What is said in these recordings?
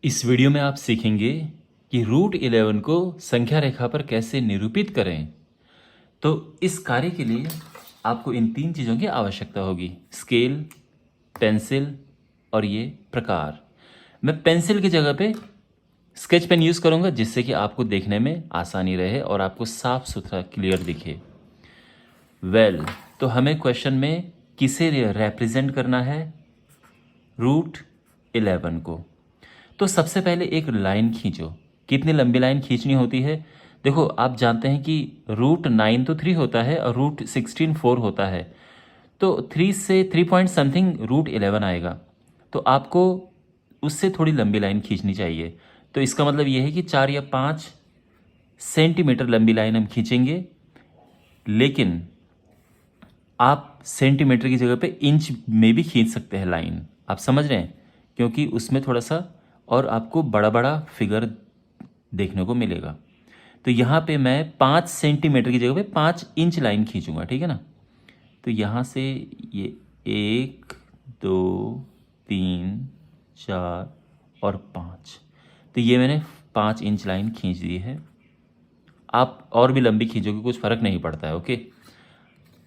इस वीडियो में आप सीखेंगे कि रूट 11 को संख्या रेखा पर कैसे निरूपित करें। तो इस कार्य के लिए आपको इन तीन चीज़ों की आवश्यकता होगी: स्केल, पेंसिल और ये प्रकार। मैं पेंसिल की जगह पे स्केच पेन यूज़ करूँगा जिससे कि आपको देखने में आसानी रहे और आपको साफ सुथरा क्लियर दिखे। तो हमें क्वेश्चन में किसे रिप्रेजेंट करना है? रूट 11 को। तो सबसे पहले एक लाइन खींचो। कितनी लंबी लाइन खींचनी होती है? देखो, आप जानते हैं कि रूट 9 तो 3 होता है और रूट 16 4 होता है। तो 3 से 3 पॉइंट समथिंग रूट 11 आएगा। तो आपको उससे थोड़ी लंबी लाइन खींचनी चाहिए। तो इसका मतलब ये है कि 4 या 5 सेंटीमीटर लंबी लाइन हम खींचेंगे, लेकिन आप सेंटीमीटर की जगह पे इंच में भी खींच सकते हैं लाइन। आप समझ रहे हैं? क्योंकि उसमें थोड़ा सा और आपको बड़ा बड़ा फिगर देखने को मिलेगा। तो यहाँ पे मैं 5 सेंटीमीटर की जगह पे 5 इंच लाइन खींचूंगा, ठीक है ना। तो यहाँ से ये 1 2 3 4 और 5, तो ये मैंने 5 इंच लाइन खींच दी है। आप और भी लंबी खींचोगे, कुछ फ़र्क नहीं पड़ता है। ओके,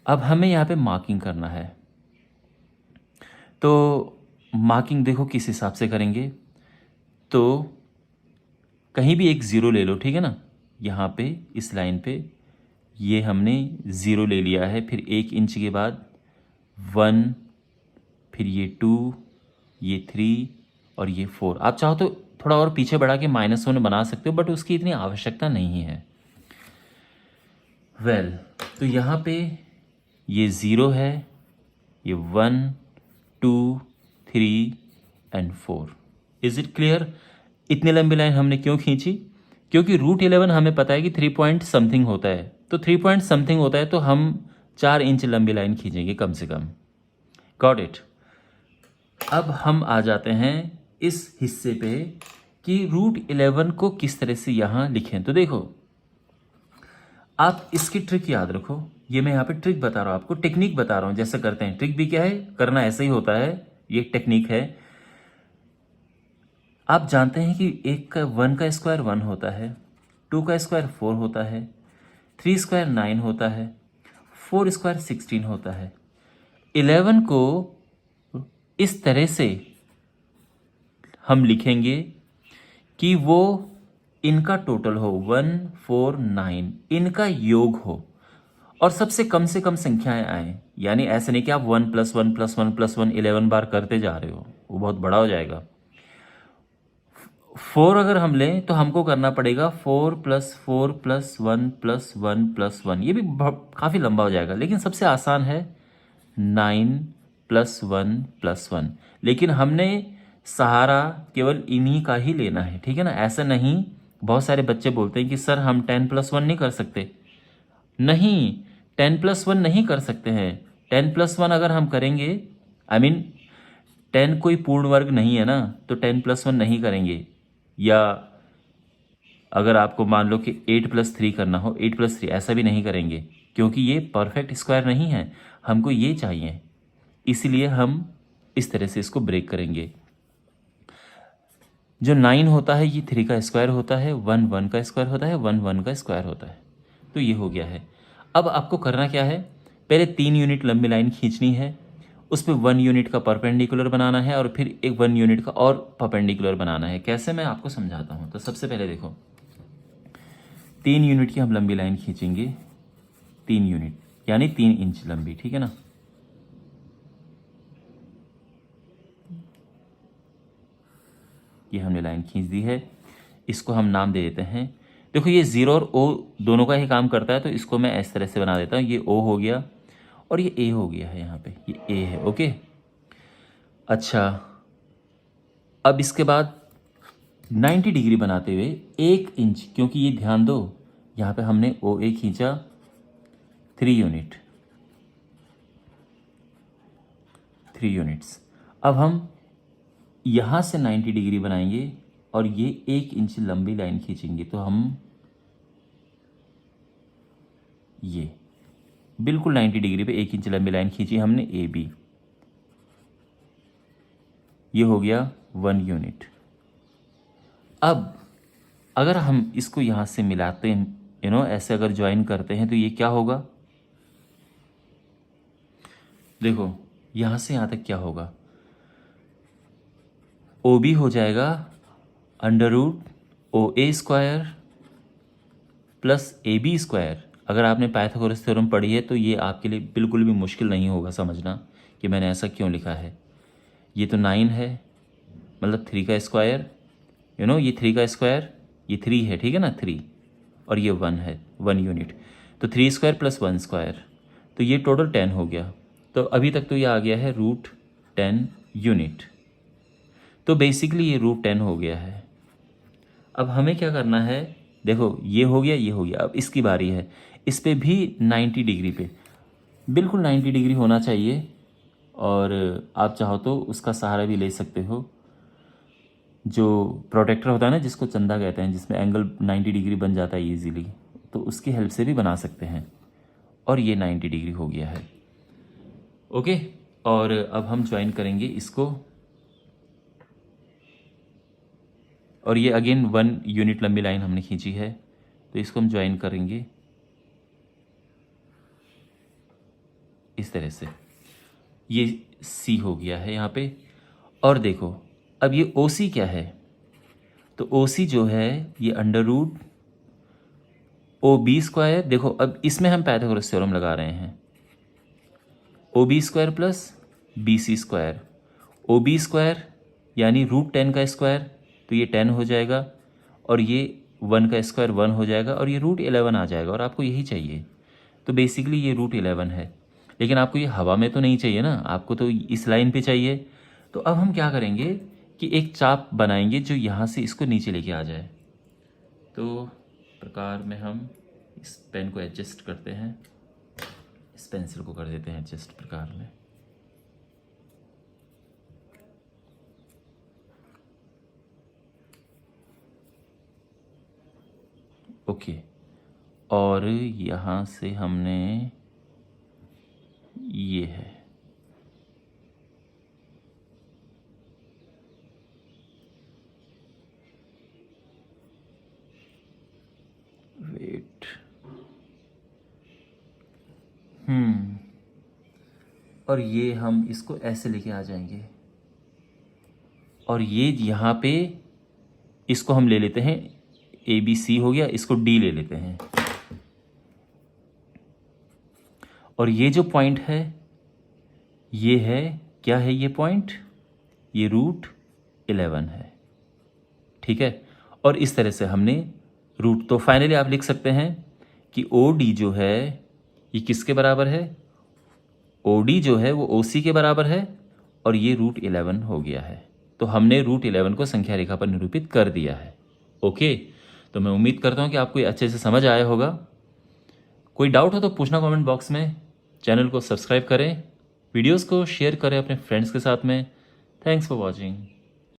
अब हमें यहाँ पे मार्किंग करना है। तो मार्किंग देखो किस हिसाब से करेंगे। तो कहीं भी एक ज़ीरो ले लो, ठीक है ना। यहाँ पे इस लाइन पे ये हमने ज़ीरो ले लिया है, फिर 1 इंच के बाद 1, फिर ये 2, ये 3 और ये 4। आप चाहो तो थोड़ा और पीछे बढ़ा के -1 बना सकते हो, बट उसकी इतनी आवश्यकता नहीं है। तो यहाँ पे ये 0 है, ये 1 2 3 एंड 4। Is it clear? इतनी लंबी लाइन हमने क्यों खींची? क्योंकि रूट 11 हमें पता है कि 3 पॉइंट समथिंग होता है। तो 3 पॉइंट समथिंग होता है तो हम 4 इंच लंबी लाइन खींचेंगे कम से कम। Got it? अब हम आ जाते हैं इस हिस्से पे कि रूट 11 को किस तरह से यहाँ लिखें। तो देखो, आप इसकी ट्रिक याद रखो। ये मैं यहाँ पे ट्रिक बता रहा हूँ आपको, टेक्निक बता रहा हूँ जैसे करते हैं। ट्रिक भी क्या है, करना ऐसे ही होता है, ये टेक्निक है। आप जानते हैं कि 1 का स्क्वायर 1 होता है, 2 का स्क्वायर 4 होता है, 3 स्क्वायर 9 होता है, 4 स्क्वायर 16 होता है। 11 को इस तरह से हम लिखेंगे कि वो इनका टोटल हो, 1 4 9, इनका योग हो और सबसे कम से कम संख्याएं आए। यानी ऐसे नहीं कि आप 1 + 1 + 1 + 1 11 बार करते जा रहे हो, वो बहुत बड़ा हो जाएगा। 4 अगर हम लें तो हमको करना पड़ेगा 4 + 4 + 1 + 1 + 1। ये भी काफ़ी लंबा हो जाएगा, लेकिन सबसे आसान है 9 + 1 + 1। लेकिन हमने सहारा केवल इन्हीं का ही लेना है, ठीक है ना। ऐसा नहीं, बहुत सारे बच्चे बोलते हैं कि सर हम 10 + 1 नहीं कर सकते। नहीं, 10 + 1 नहीं कर सकते हैं। 10 + 1 अगर हम करेंगे, आई मीन 10 कोई पूर्ण वर्ग नहीं है ना, तो 10 + 1 नहीं करेंगे। या अगर आपको मान लो कि 8 + 3 करना हो, 8 + 3 ऐसा भी नहीं करेंगे, क्योंकि ये परफेक्ट स्क्वायर नहीं है, हमको ये चाहिए। इसीलिए हम इस तरह से इसको ब्रेक करेंगे। जो 9 होता है ये 3 का स्क्वायर होता है, 1 1 का स्क्वायर होता है, 1 1 का स्क्वायर होता है। तो ये हो गया है। अब आपको करना क्या है, पहले 3 यूनिट लंबी लाइन खींचनी है, उस पर 1 यूनिट का परपेंडिकुलर बनाना है और फिर एक 1 यूनिट का और परपेंडिकुलर बनाना है। कैसे, मैं आपको समझाता हूँ। तो सबसे पहले देखो, 3 यूनिट की हम लंबी लाइन खींचेंगे, 3 यूनिट यानी 3 इंच लंबी, ठीक है ना। ये हमने लाइन खींच दी है, इसको हम नाम दे देते हैं। देखो, ये 0 और O दोनों का ही काम करता है, तो इसको मैं इस तरह से बना देता हूँ। ये O हो गया और ये A हो गया है, यहाँ पे ये A है। ओके, अच्छा, अब इसके बाद 90 डिग्री बनाते हुए 1 इंच, क्योंकि ये ध्यान दो यहाँ पे हमने OA खींचा 3 यूनिट, 3 यूनिट्स। अब हम यहाँ से 90 डिग्री बनाएंगे और ये 1 इंच लंबी लाइन खींचेंगे। तो हम ये बिल्कुल 90 डिग्री पे 1 इंच लंबी लाइन खींची हमने AB। ये हो गया 1 यूनिट। अब अगर हम इसको यहाँ से मिलाते हैं, ऐसे अगर ज्वाइन करते हैं तो ये क्या होगा, देखो यहाँ से यहाँ तक क्या होगा, ओ बी हो जाएगा under root O A square plus A B square. अगर आपने पाइथागोरस थ्योरम पढ़ी है तो ये आपके लिए बिल्कुल भी मुश्किल नहीं होगा समझना कि मैंने ऐसा क्यों लिखा है। ये तो 9 है, मतलब 3 का स्क्वायर, ये 3 का स्क्वायर, ये 3 है, ठीक है ना, 3, और ये 1 है, 1 यूनिट, तो 3 स्क्वायर प्लस 1 स्क्वायर, तो ये टोटल 10 हो गया। तो अभी तक तो ये आ गया है रूट 10 यूनिट। तो बेसिकली ये रूट 10 हो गया है। अब हमें क्या करना है, देखो ये हो गया, ये हो गया, अब इसकी बारी है। इस पे भी 90 डिग्री पे, बिल्कुल 90 डिग्री होना चाहिए, और आप चाहो तो उसका सहारा भी ले सकते हो, जो प्रोटेक्टर होता है ना, जिसको चंदा कहते हैं, जिसमें एंगल 90 डिग्री बन जाता है इजीली, तो उसकी हेल्प से भी बना सकते हैं। और ये 90 डिग्री हो गया है, ओके। और अब हम ज्वाइन करेंगे इसको, और ये अगेन 1 यूनिट लंबी लाइन हमने खींची है, तो इसको हम ज्वाइन करेंगे इस तरह से। ये सी हो गया है यहाँ पे। और देखो अब ये ओ सी क्या है, तो ओ सी जो है ये under root O B square, देखो अब इसमें हम पाइथागोरस थ्योरम लगा रहे हैं, O B square plus B C square, O B square यानी रूट 10 का स्क्वायर, तो ये 10 हो जाएगा, और ये 1 का स्क्वायर 1 हो जाएगा, और ये रूट 11 आ जाएगा, और आपको यही चाहिए। तो बेसिकली ये रूट 11 है, लेकिन आपको ये हवा में तो नहीं चाहिए ना, आपको तो इस लाइन पे चाहिए। तो अब हम क्या करेंगे कि एक चाप बनाएंगे जो यहाँ से इसको नीचे लेके आ जाए। तो प्रकार में हम इस पेन को एडजस्ट करते हैं, इस पेंसिल को कर देते हैं एडजस्ट प्रकार में। ओके, और यहाँ से हमने ये है, वेट, और ये हम इसको ऐसे लेके आ जाएंगे, और ये यहाँ पे इसको हम ले लेते हैं, ए बी सी हो गया, इसको डी ले लेते हैं, और ये जो पॉइंट है ये है, क्या है ये पॉइंट, ये रूट 11 है, ठीक है। और इस तरह से हमने रूट, तो फाइनली आप लिख सकते हैं कि ओ डी जो है ये किसके बराबर है, ओ डी जो है वो ओ सी के बराबर है, और ये रूट 11 हो गया है। तो हमने रूट 11 को संख्या रेखा पर निरूपित कर दिया है, ओके। तो मैं उम्मीद करता हूँ कि आपको ये अच्छे से समझ आया होगा। कोई डाउट हो तो पूछना कमेंट बॉक्स में। चैनल को सब्सक्राइब करें, वीडियोस को शेयर करें अपने फ्रेंड्स के साथ में। Thanks for watching.